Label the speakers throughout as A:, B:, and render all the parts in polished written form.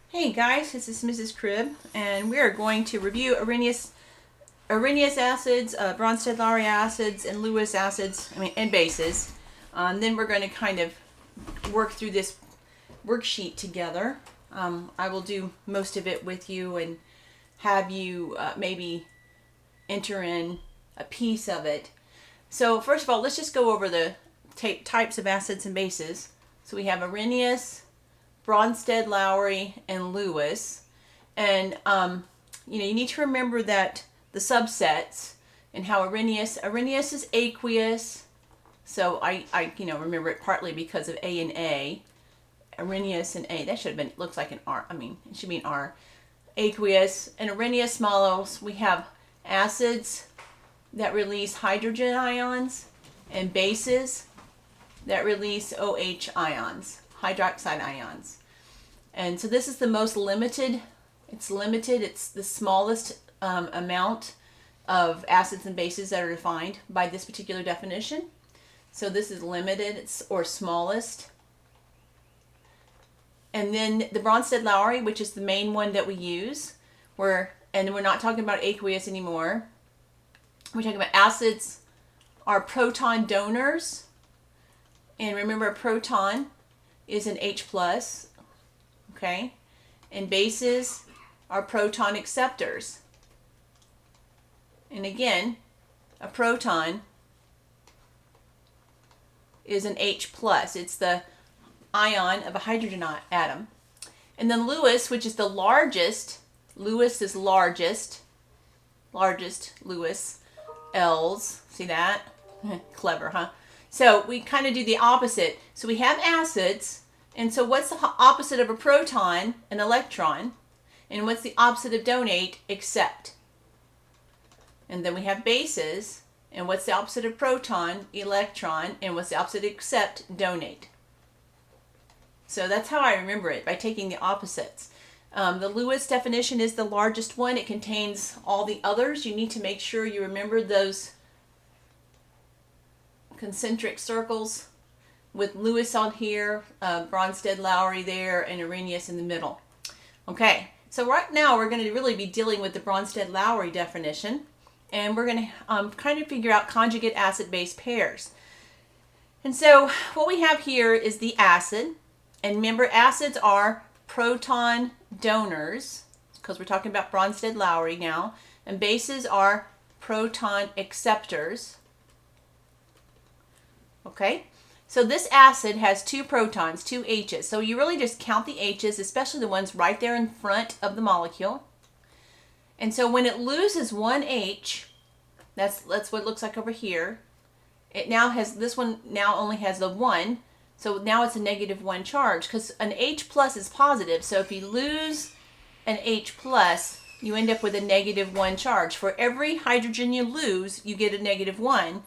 A: Hey guys, this is Mrs. Cribb, and we are going to review Arrhenius acids, Bronsted-Lowry acids, and Lewis acids, and bases. Then we're going to kind of work through this worksheet together. I will do most of it with you and have you maybe enter in a piece of it. So first of all, let's just go over the types of acids and bases. So we have Arrhenius, Bronsted-Lowry, and Lewis. And you need to remember that the subsets and how Arrhenius is aqueous. So I remember it partly because of A and A. Arrhenius and A, that should have been, looks like an R. It should be an R. Aqueous. And Arrhenius smallos, we have acids that release hydrogen ions and bases that release OH ions, hydroxide ions. And so this is the most limited. It's limited. It's the smallest amount of acids and bases that are defined by this particular definition. So this is limited, or smallest. And then the Bronsted-Lowry, which is the main one that we use, and we're not talking about aqueous anymore. We're talking about acids are proton donors. And remember, a proton is an H plus, okay? And bases are proton acceptors. And again, a proton is an H plus. It's the ion of a hydrogen atom. And then Lewis, which is the largest, Lewis is largest, Lewis, L's, see that? Clever, huh? So we kind of do the opposite. So we have acids, and so what's the opposite of a proton? An electron. And what's the opposite of donate? Accept. And then we have bases, and what's the opposite of proton? Electron. And what's the opposite of accept? Donate. So that's how I remember it, by taking the opposites. The Lewis definition is the largest one. It contains all the others. You need to make sure you remember those concentric circles with Lewis on here, Bronsted-Lowry there, and Arrhenius in the middle. Okay, so right now we're going to really be dealing with the Bronsted-Lowry definition, and we're going to kind of figure out conjugate acid-base pairs. And so what we have here is the acid, and remember, acids are proton donors, because we're talking about Bronsted-Lowry now, and bases are proton acceptors. Okay, so this acid has two protons, two H's. So you really just count the H's, especially the ones right there in front of the molecule. And so when it loses one H, that's what it looks like over here. It now has, this one now only has the one. So now it's a -1 charge, because an H plus is positive. So if you lose an H plus, you end up with a -1 charge. For every hydrogen you lose, you get a -1.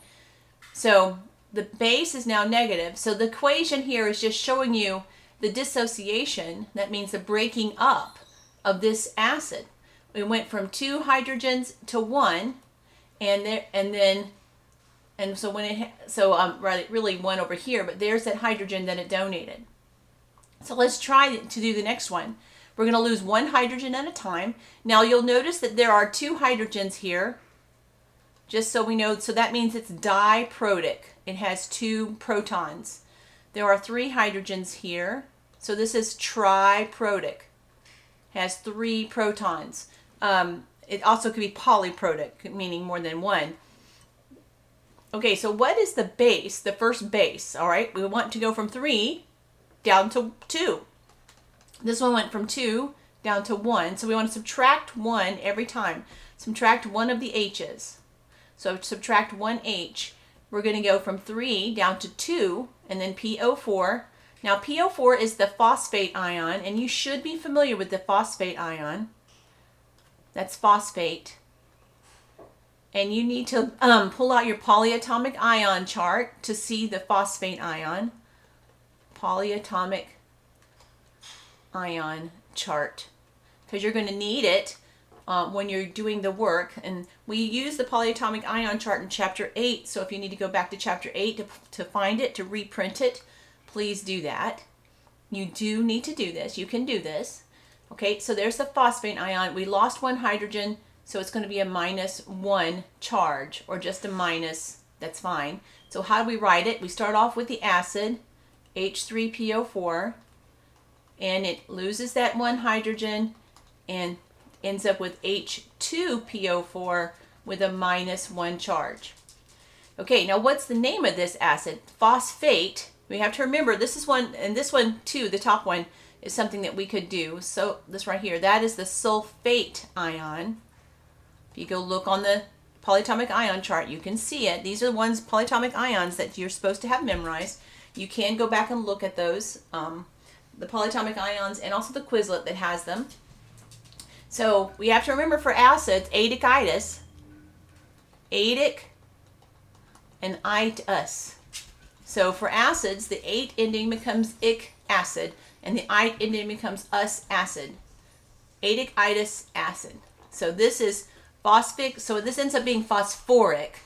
A: So the base is now negative. So the equation here is just showing you the dissociation. That means the breaking up of this acid. We went from 2 hydrogens to 1, really 1 over here, but there's that hydrogen that it donated. So let's try to do the next one. We're going to lose 1 hydrogen at a time. Now you'll notice that there are 2 hydrogens here, just so we know. So that means it's diprotic. It has 2 protons. There are 3 hydrogens here. So this is triprotic. Has 3 protons. It also could be polyprotic, meaning more than 1. Okay, so what is the base, the first base? All right, we want to go from 3 down to 2. This one went from 2 down to 1. So we want to subtract 1 every time. Subtract 1 of the H's. So subtract 1 H. We're going to go from 3 down to 2, and then PO4. Now PO4 is the phosphate ion, and you should be familiar with the phosphate ion. That's phosphate. And you need to pull out your polyatomic ion chart to see the phosphate ion. Polyatomic ion chart. Because you're going to need it when you're doing the work. And we use the polyatomic ion chart in Chapter 8. So if you need to go back to Chapter 8 to find it, to reprint it, please do that. You do need to do this. You can do this. Okay, so there's the phosphate ion. We lost one hydrogen, so it's going to be a -1 charge, or just a minus. That's fine. So how do we write it? We start off with the acid, H3PO4, and it loses that one hydrogen and ends up with H2PO4 with a -1 charge. Okay, now what's the name of this acid? Phosphate. We have to remember this is one, and this one too, the top one, is something that we could do. So this right here, that is the sulfate ion. If you go look on the polyatomic ion chart, you can see it. These are the ones, polyatomic ions, that you're supposed to have memorized. You can go back and look at those, the polyatomic ions, and also the Quizlet that has them. So we have to remember for acids, adic-itis, adic and itus. So for acids, the ate ending becomes ic acid, and the ite ending becomes us acid. Adic-itis acid. So this is phosphic, so this ends up being phosphoric.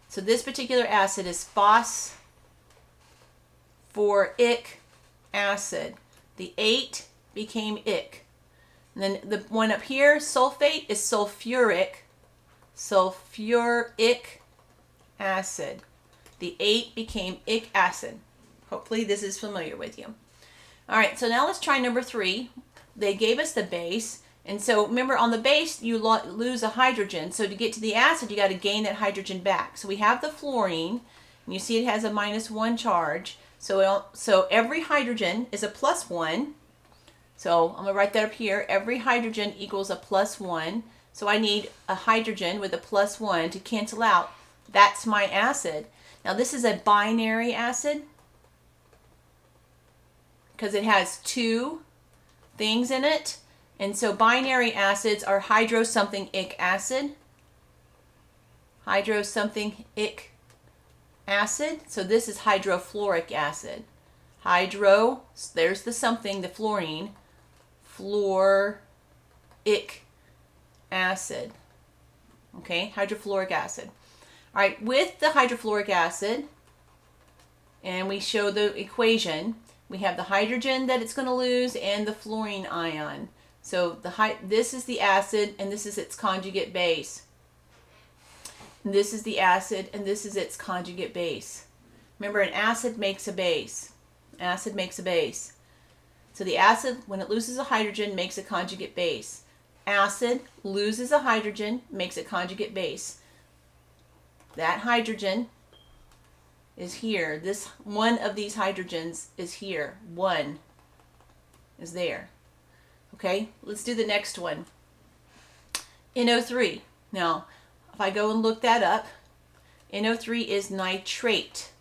A: So this particular acid is phosphoric acid. The ate became ic. And then the one up here, sulfate, is sulfuric acid. The ate became ic acid. Hopefully this is familiar with you. All right, so now let's try number 3. They gave us the base. And so remember, on the base, you lose a hydrogen. So to get to the acid, you got to gain that hydrogen back. So we have the fluorine, and you see it has a -1 charge. So every hydrogen is a +1. So I'm going to write that up here. Every hydrogen equals a +1. So I need a hydrogen with a +1 to cancel out. That's my acid. Now this is a binary acid because it has 2 things in it. And so binary acids are hydro something ic acid. Hydro something ic acid. So this is hydrofluoric acid. Hydro, there's the something, the fluorine. Fluoric acid. Okay, hydrofluoric acid. All right, with the hydrofluoric acid, and we show the equation, we have the hydrogen that it's going to lose and the fluorine ion. So this is the acid, and this is its conjugate base. And this is the acid, and this is its conjugate base. Remember, an acid makes a base. Acid makes a base. So the acid, when it loses a hydrogen, makes a conjugate base. Acid loses a hydrogen, makes a conjugate base. That hydrogen is here. This one of these hydrogens is here. One is there. Okay, let's do the next one. NO3. Now, if I go and look that up, NO3 is nitrate.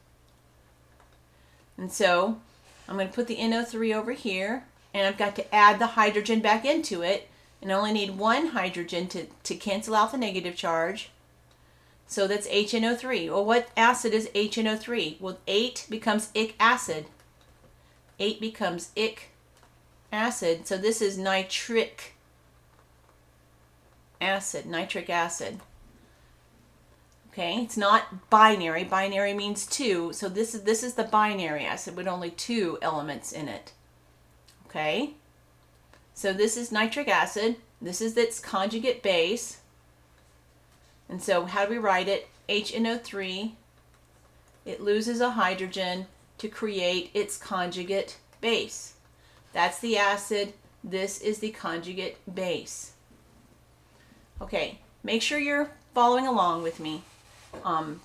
A: And so I'm going to put the NO3 over here, and I've got to add the hydrogen back into it, and I only need 1 hydrogen to cancel out the negative charge. So that's HNO3. Well, what acid is HNO3? Well, 8 becomes ic acid. 8 becomes ic acid. So this is nitric acid. Nitric acid. Okay, it's not binary. Binary means 2. So this is the binary acid with only 2 elements in it. Okay, so this is nitric acid. This is its conjugate base. And so how do we write it? HNO3. It loses a hydrogen to create its conjugate base. That's the acid. This is the conjugate base. Okay, make sure you're following along with me.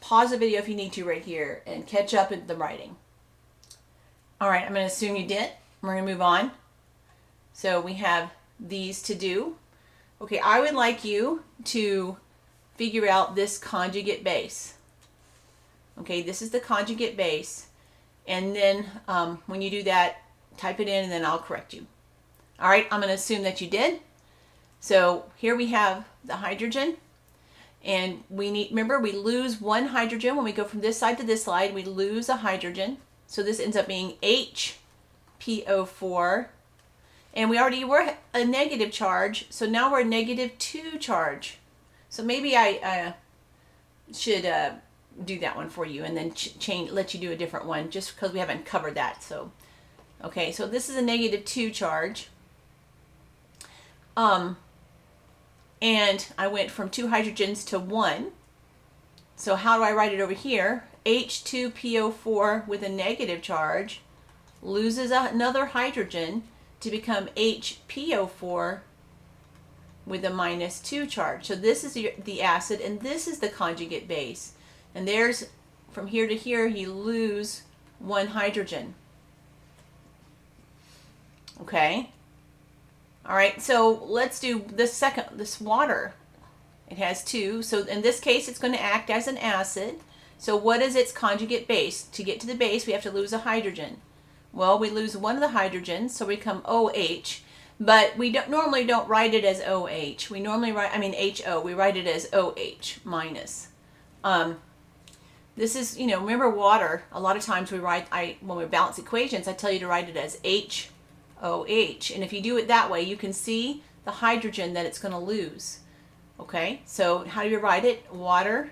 A: Pause the video if you need to right here and catch up at the writing. All right, I'm going to assume you did. We're going to move on. So we have these to do. Okay, I would like you to figure out this conjugate base. Okay, this is the conjugate base. And then when you do that, type it in and then I'll correct you. All right, I'm going to assume that you did. So here we have the hydrogen. And we need, remember, we lose 1 hydrogen when we go from this side to this side. We lose a hydrogen. So this ends up being HPO4. And we already were a negative charge. So now we're a -2 charge. So maybe I should do that one for you and then let you do a different one just because we haven't covered that. So, okay, so this is a -2 charge. And I went from 2 hydrogens to 1. So how do I write it over here? H2PO4 with a negative charge loses another hydrogen to become HPO4 with a -2 charge. So this is the acid, and this is the conjugate base. And there's, from here to here, you lose 1 hydrogen. Okay? All right, so let's do this water. It has 2, so in this case it's going to act as an acid. So what is its conjugate base? To get to the base, we have to lose a hydrogen. Well, we lose one of the hydrogens, so we become OH, but we normally don't write it as OH. We normally write, HO, we write it as OH minus. This is, remember water, a lot of times we write, when we balance equations, I tell you to write it as HOH, and if you do it that way, you can see the hydrogen that it's going to lose. Okay, so how do you write it? Water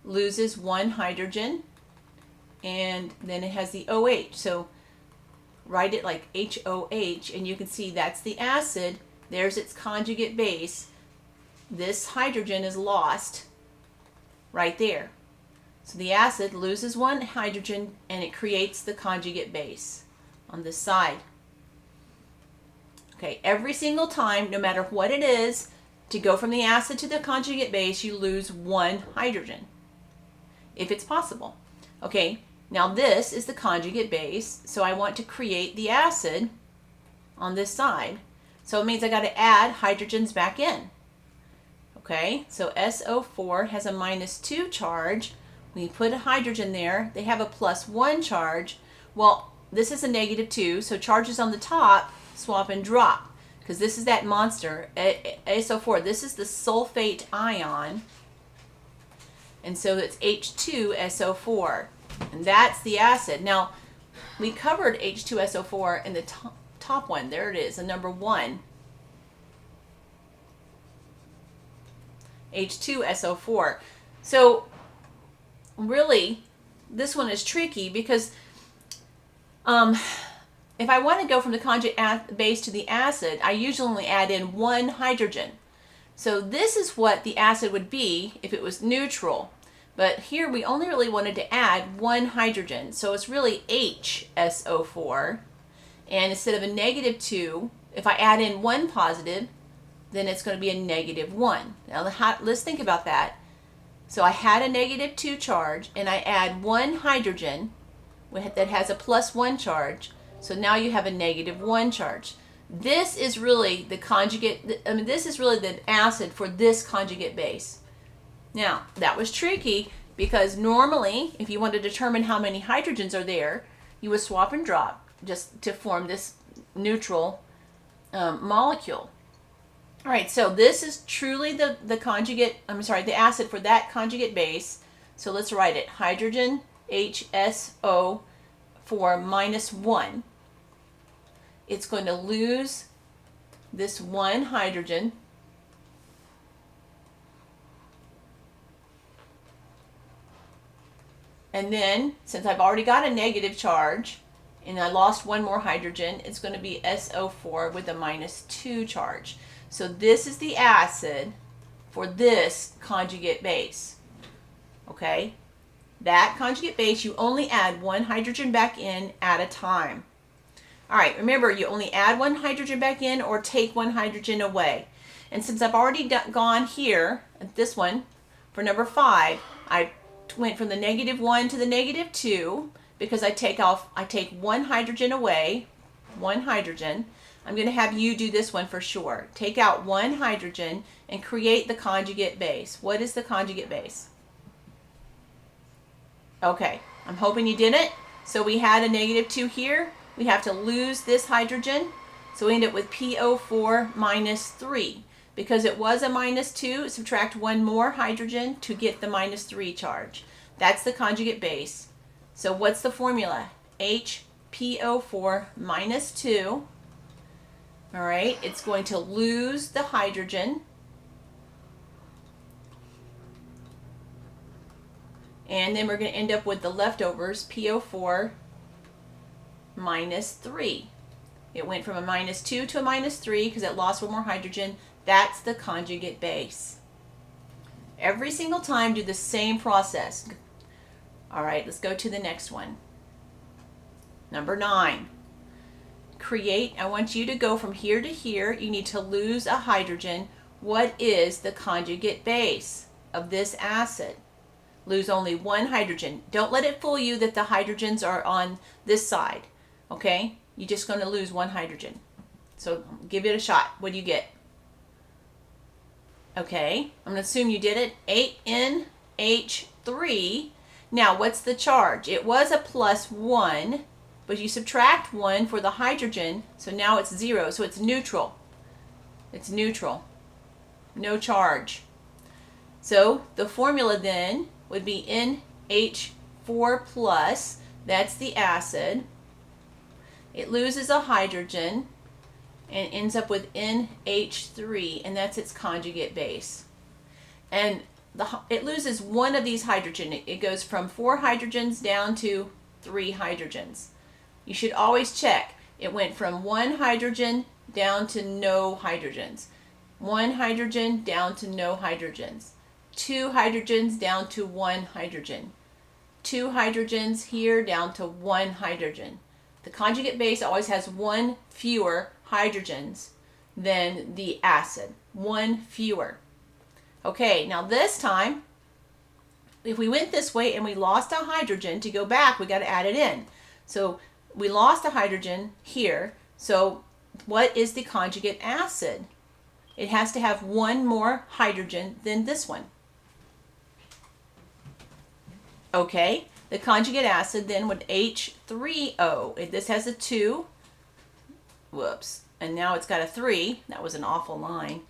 A: loses 1 hydrogen, and then it has the OH. So write it like HOH, and you can see that's the acid. There's its conjugate base. This hydrogen is lost right there. So the acid loses 1 hydrogen, and it creates the conjugate base on this side. Okay, every single time, no matter what it is, to go from the acid to the conjugate base, you lose 1 hydrogen, if it's possible. Okay, now this is the conjugate base, so I want to create the acid on this side. So it means I got to add hydrogens back in. Okay, so SO4 has a -2 charge. When you put a hydrogen there, they have a +1 charge. Well, this is a -2, so charges on the top swap and drop, because this is that monster, SO4. This is the sulfate ion, and so it's H2SO4, and that's the acid. Now, we covered H2SO4 in the top one. There it is, the number 1. H2SO4. So, really, this one is tricky because if I want to go from the conjugate base to the acid, I usually only add in 1 hydrogen. So this is what the acid would be if it was neutral. But here we only really wanted to add 1 hydrogen. So it's really HSO4. And instead of a -2, if I add in 1 positive, then it's going to be a -1. Now let's think about that. So I had a -2 charge, and I add 1 hydrogen that has a +1 charge. So now you have a -1 charge. This is really the conjugate, this is really the acid for this conjugate base. Now, that was tricky because normally, if you want to determine how many hydrogens are there, you would swap and drop just to form this neutral molecule. All right, so this is truly the conjugate, the acid for that conjugate base. So let's write it, hydrogen HSO4 -1. It's going to lose this 1 hydrogen. And then, since I've already got a negative charge, and I lost 1 more hydrogen, it's going to be SO4 with a -2 charge. So this is the acid for this conjugate base. Okay? That conjugate base, you only add 1 hydrogen back in at a time. All right, remember, you only add 1 hydrogen back in or take 1 hydrogen away. And since I've already gone here, at this one, for number 5, I went from the -1 to the -2 because I take 1 hydrogen away, 1 hydrogen. I'm going to have you do this one for sure. Take out 1 hydrogen and create the conjugate base. What is the conjugate base? Okay, I'm hoping you did it. So we had a -2 here. We have to lose this hydrogen. So we end up with PO4 -3. Because it was a -2, subtract 1 more hydrogen to get the -3 charge. That's the conjugate base. So what's the formula? HPO4 -2. All right, it's going to lose the hydrogen. And then we're going to end up with the leftovers, PO4 -3. It went from a -2 to a -3 because it lost one more hydrogen. That's the conjugate base. Every single time, do the same process. All right, let's go to the next one. Number 9. I want you to go from here to here. You need to lose a hydrogen. What is the conjugate base of this acid? Lose only one hydrogen. Don't let it fool you that the hydrogens are on this side. Okay? You're just going to lose one hydrogen. So give it a shot. What do you get? Okay, I'm going to assume you did it. 8NH3. Now, what's the charge? It was a +1, but you subtract 1 for the hydrogen, so now it's 0, so it's neutral. It's neutral. No charge. So the formula then would be NH4+. That's the acid. It loses a hydrogen and ends up with NH3, and that's its conjugate base. And it loses one of these hydrogen. It goes from 4 hydrogens down to 3 hydrogens. You should always check. It went from 1 hydrogen down to no hydrogens. 1 hydrogen down to no hydrogens. 2 hydrogens down to 1 hydrogen. 2 hydrogens here down to 1 hydrogen. The conjugate base always has 1 fewer hydrogens than the acid. 1 fewer. Okay, now this time, if we went this way and we lost a hydrogen, to go back, we got to add it in. So we lost a hydrogen here. So what is the conjugate acid? It has to have 1 more hydrogen than this one. Okay, the conjugate acid then would H3O. This has a 2. Whoops. And now it's got a 3. That was an awful line.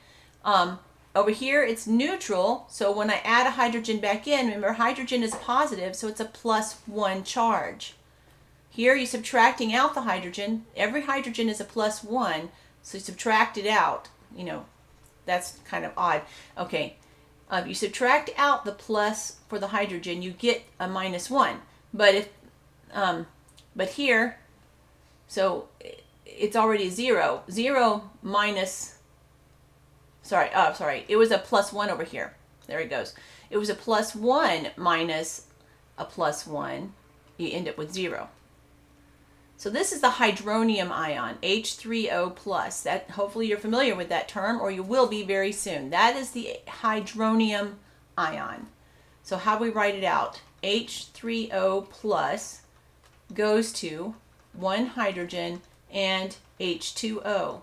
A: Over here, it's neutral. So when I add a hydrogen back in, remember hydrogen is positive, so it's a +1 charge. Here you're subtracting out the hydrogen. Every hydrogen is a +1, so you subtract it out. You know, that's kind of odd. Okay. You subtract out the plus for the hydrogen, you get a -1. But here, so it's already 0. 0 minus, sorry, it was a +1 over here. There it goes. It was a +1 minus a +1. You end up with 0. So this is the hydronium ion, H3O+. That, hopefully you're familiar with that term, or you will be very soon. That is the hydronium ion. So how do we write it out? H3O+ goes to 1 hydrogen and H2O.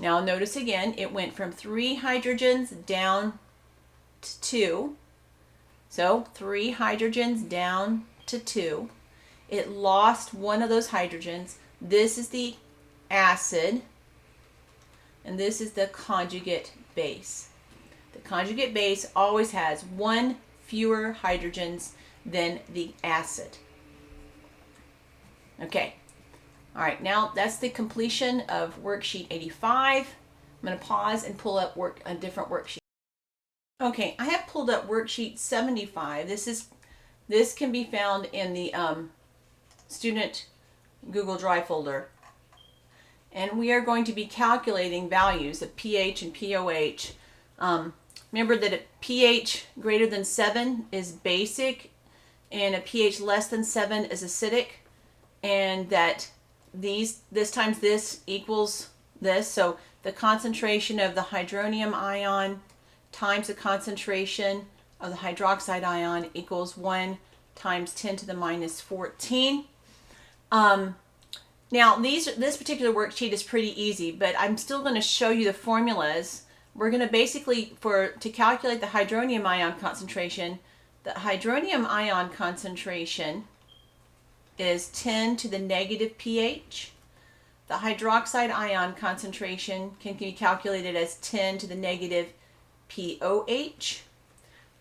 A: Now notice again, it went from 3 hydrogens down to 2. So 3 hydrogens down to 2. It lost one of those hydrogens. This is the acid, and this is the conjugate base. The conjugate base always has 1 fewer hydrogens than the acid. Okay. All right, now that's the completion of worksheet 85. I'm going to pause and pull up a different worksheet. Okay, I have pulled up worksheet 75. This can be found in the student Google Drive folder. And we are going to be calculating values of pH and pOH. Remember that a pH greater than 7 is basic and a pH less than 7 is acidic, and that this times this equals this. So the concentration of the hydronium ion times the concentration of the hydroxide ion equals 1 times 10 to the -14. Now this particular worksheet is pretty easy, but I'm still going to show you the formulas. We're going to basically, to calculate the hydronium ion concentration, the hydronium ion concentration is 10 to the negative pH. The hydroxide ion concentration can be calculated as 10 to the negative pOH.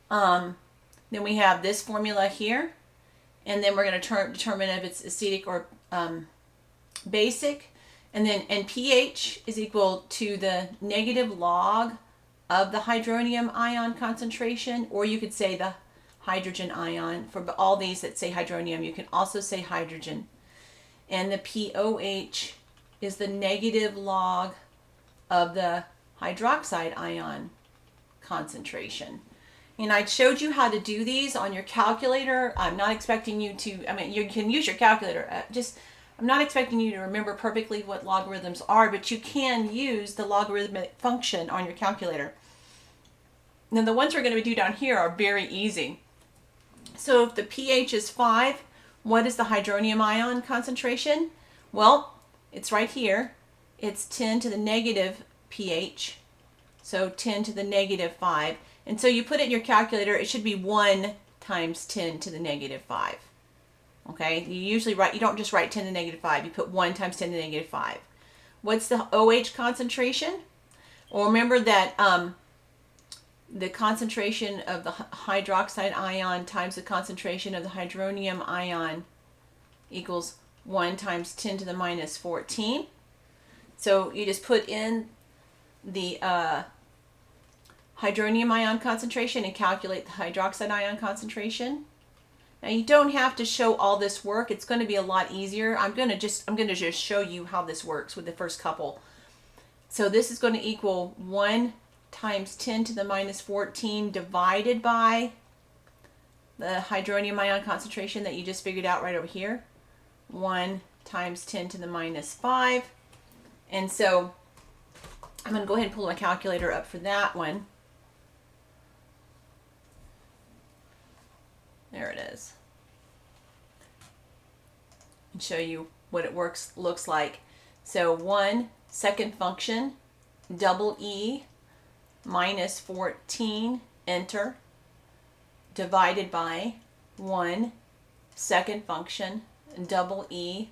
A: Then we have this formula here, and then we're going to determine if it's acidic or basic. And then pH is equal to the negative log of the hydronium ion concentration, or you could say the hydrogen ion. For all these that say hydronium, you can also say hydrogen. And the pOH is the negative log of the hydroxide ion concentration. And I showed you how to do these on your calculator. I'm not expecting you to, I mean, you can use your calculator. I'm not expecting you to remember perfectly what logarithms are, but you can use the logarithmic function on your calculator. Now the ones we're going to do down here are very easy. So if the pH is 5, what is the hydronium ion concentration? Well, it's right here. It's 10 to the negative pH. So 10 to the negative 5. And so you put it in your calculator, it should be 1 times 10 to the negative 5. Okay, you usually write, you don't just write 10 to the negative 5, you put 1 times 10 to the negative 5. What's the OH concentration? Well, remember that the concentration of the hydroxide ion times the concentration of the hydronium ion equals 1 times 10 to the minus 14. So you just put in the hydronium ion concentration and calculate the hydroxide ion concentration. Now you don't have to show all this work. It's going to be a lot easier. I'm going to just show you how this works with the first couple. So this is going to equal 1 times 10 to the minus 14 divided by the hydronium ion concentration that you just figured out right over here. 1 times 10 to the minus 5. And so I'm going to go ahead and pull my calculator up for that one. There it is. And show you what it looks like. So 1 second function, double E minus 14, enter, divided by 1 second function, double E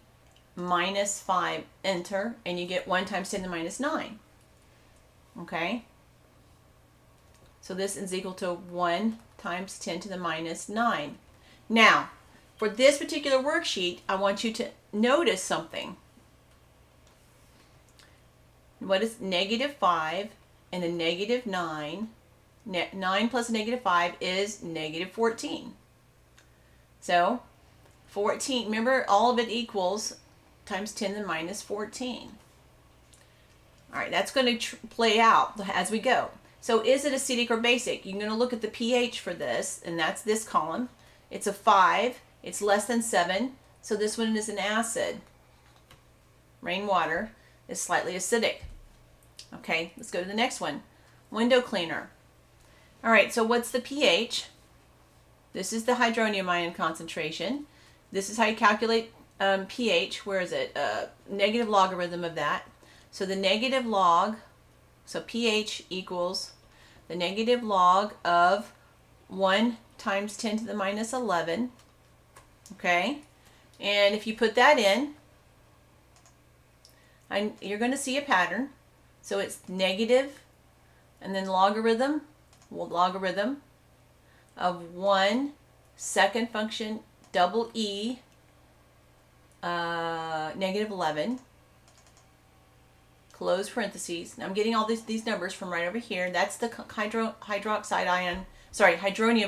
A: minus 5, enter, and you get 1 times 10 to the minus 9. Okay? So this is equal to 1 times 10 to the minus 9. Now, for this particular worksheet, I want you to notice something. What is negative 5 and a negative 9? 9 plus negative 5 is negative 14. So 14, remember all of it equals times 10 to the minus 14. All right, that's going to play out as we go. So is it acidic or basic? You're going to look at the pH for this, and that's this column. It's a 5. It's less than 7. So this one is an acid. Rainwater is slightly acidic. Okay, let's go to the next one. Window cleaner. All right, so what's the pH? This is the hydronium ion concentration. This is how you calculate pH. Where is it? Negative logarithm of that. So the negative log, so pH equals the negative log of 1 times 10 to the minus 11. Okay, and if you put that in, you're going to see a pattern. So it's negative, and then logarithm of 1 second function, double E, negative 11, close parentheses. Now I'm getting all these numbers from right over here. That's the hydronium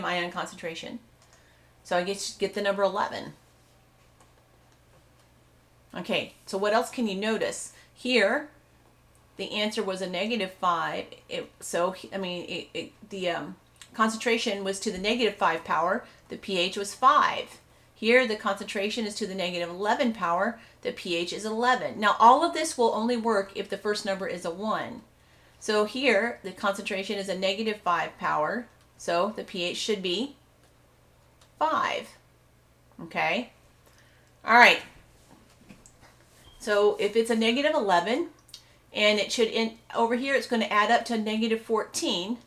A: ion concentration. So I get the number 11. Okay, so what else can you notice? Here, the answer was a negative 5. The concentration was to the negative 5 power. The pH was 5. Here, the concentration is to the negative 11 power. The pH is 11. Now, all of this will only work if the first number is a 1. So here, the concentration is a negative 5 power. So the pH should be 5. Okay? All right. So if it's a negative 11, and it should, over here, it's going to add up to negative 14.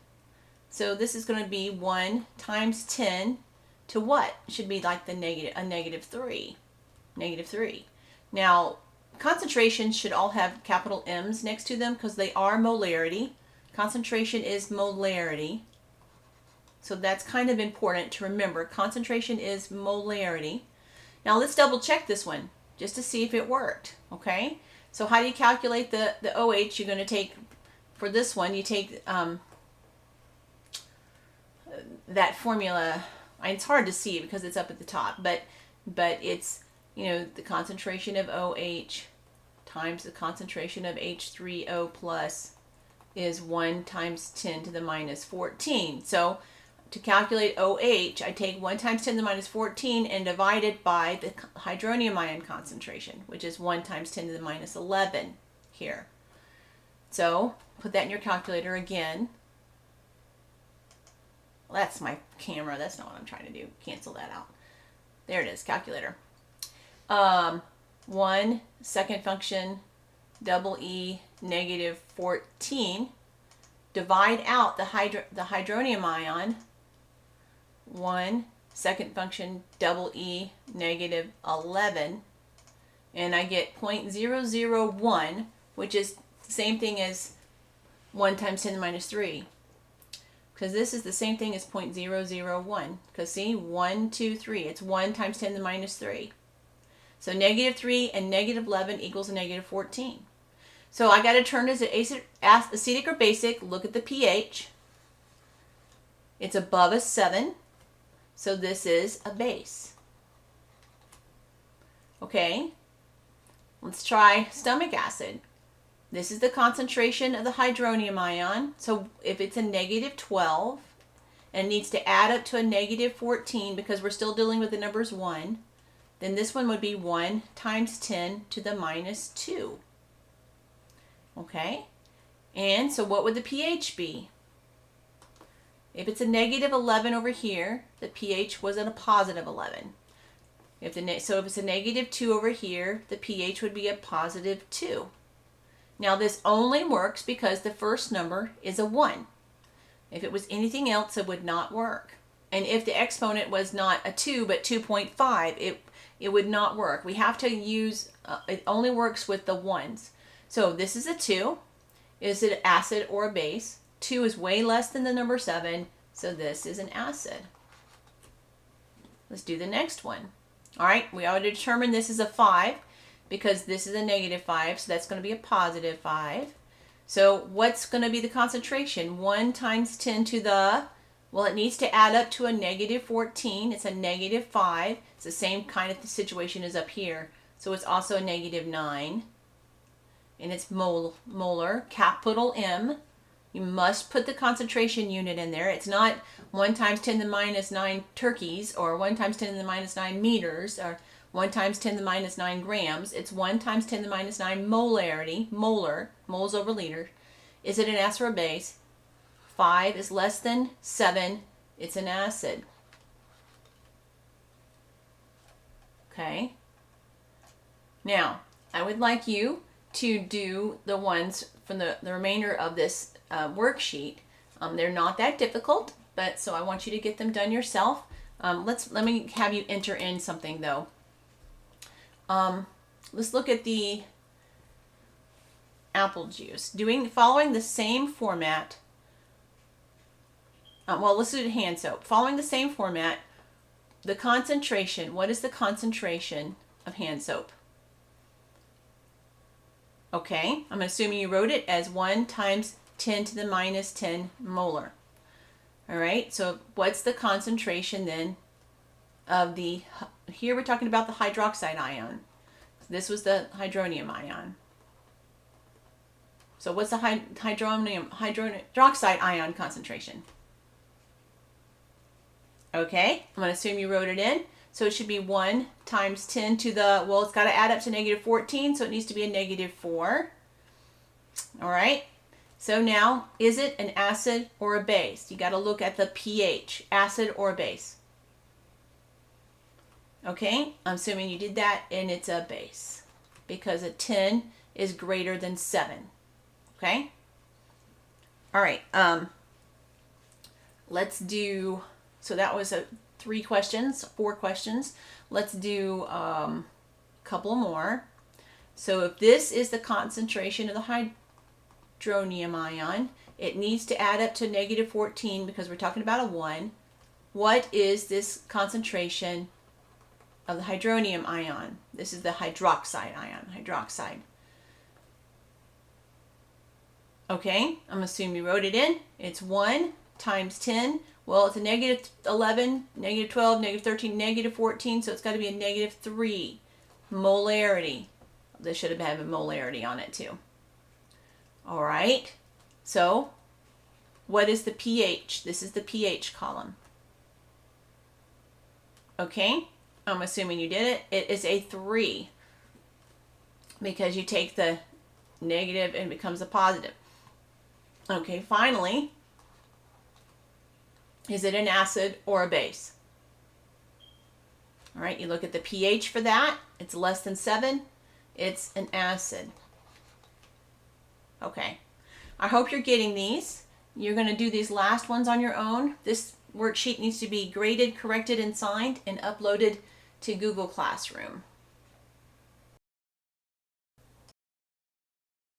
A: So this is going to be 1 times 10 to what? It should be like a negative 3. Negative 3. Now, concentrations should all have capital M's next to them because they are molarity. Concentration is molarity. So that's kind of important to remember. Concentration is molarity. Now let's double check this one just to see if it worked. Okay? So how do you calculate the OH? You're going to take, for this one, you take that formula. It's hard to see because it's up at the top, but it's, the concentration of OH times the concentration of H3O plus is 1 times 10 to the minus 14. So to calculate OH, I take 1 times 10 to the minus 14 and divide it by the hydronium ion concentration, which is 1 times 10 to the minus 11 here. So put that in your calculator again. Well, that's my camera. That's not what I'm trying to do. Cancel that out. There it is, calculator. 1 second function double E negative 14. Divide out the hydronium ion. 1 second function double E negative 11. And I get 0.001, which is the same thing as 1 times 10 to the minus 3. Because this is the same thing as 0.001. Because see, 1, 2, 3. It's 1 times 10 to the minus 3. So negative 3 and negative 11 equals a negative 14. So I got to turn as acetic or basic. Look at the pH. It's above a 7. So this is a base. Okay. Let's try stomach acid. This is the concentration of the hydronium ion. So if it's a negative 12 and needs to add up to a negative 14 because we're still dealing with the numbers 1, then this one would be 1 times 10 to the minus 2. Okay? And so what would the pH be? If it's a negative 11 over here, the pH was at a positive 11. So if it's a negative 2 over here, the pH would be a positive 2. Now this only works because the first number is a 1. If it was anything else, it would not work. And if the exponent was not a 2 but 2.5, it would not work. We have to use, it only works with the 1s. So this is a 2. Is it acid or a base? 2 is way less than the number 7, so this is an acid. Let's do the next one. All right, we already determined this is a 5 because this is a negative 5, so that's going to be a positive 5. So what's going to be the concentration? 1 times 10 to the, well, it needs to add up to a negative 14. It's a negative 5. It's the same kind of situation as up here. So it's also a negative 9. And it's molar, capital M. You must put the concentration unit in there. It's not 1 times 10 to the minus 9 turkeys or 1 times 10 to the minus 9 meters or 1 times 10 to the minus 9 grams. It's 1 times 10 to the minus 9 molarity, molar, moles over liter. Is it an acid or a base? 5 is less than 7. It's an acid. Okay. Now, I would like you to do the ones from the remainder of this worksheet. They're not that difficult, but so I want you to get them done yourself. Let me have you enter in something though. Let's look at the apple juice. Following the same format. Well, let's do the hand soap. Following the same format, the concentration. What is the concentration of hand soap? Okay, I'm assuming you wrote it as 1 times 10 to the minus 10 molar. All right, so what's the concentration then of the, here we're talking about the hydroxide ion. This was the hydronium ion. So what's the hydroxide ion concentration? Okay, I'm going to assume you wrote it in. So it should be 1 times 10 to the, well, it's got to add up to negative 14, so it needs to be a negative 4. All right. So now, is it an acid or a base? You got to look at the pH, acid or base. Okay, I'm assuming you did that, and it's a base because a 10 is greater than 7. Okay. All right. Let's do. So that was 4 questions. Let's do a couple more. So if this is the concentration of the hydronium ion, it needs to add up to negative 14 because we're talking about a 1. What is this concentration of the hydronium ion? This is the hydroxide ion, hydroxide. Okay, I'm assuming you wrote it in. It's 1 times 10. Well, it's a negative 11, negative 12, negative 13, negative 14, so it's got to be a negative 3 molarity This should have had a molarity on it too. All right. So what is the pH? This is the pH column. Okay. I'm assuming you did it. It is a 3 because you take the negative and it becomes a positive. Okay. Finally, is it an acid or a base? All right. You look at the pH for that. It's less than 7. It's an acid. Okay. I hope you're getting these. You're going to do these last ones on your own. This worksheet needs to be graded, corrected, and signed and uploaded to Google Classroom.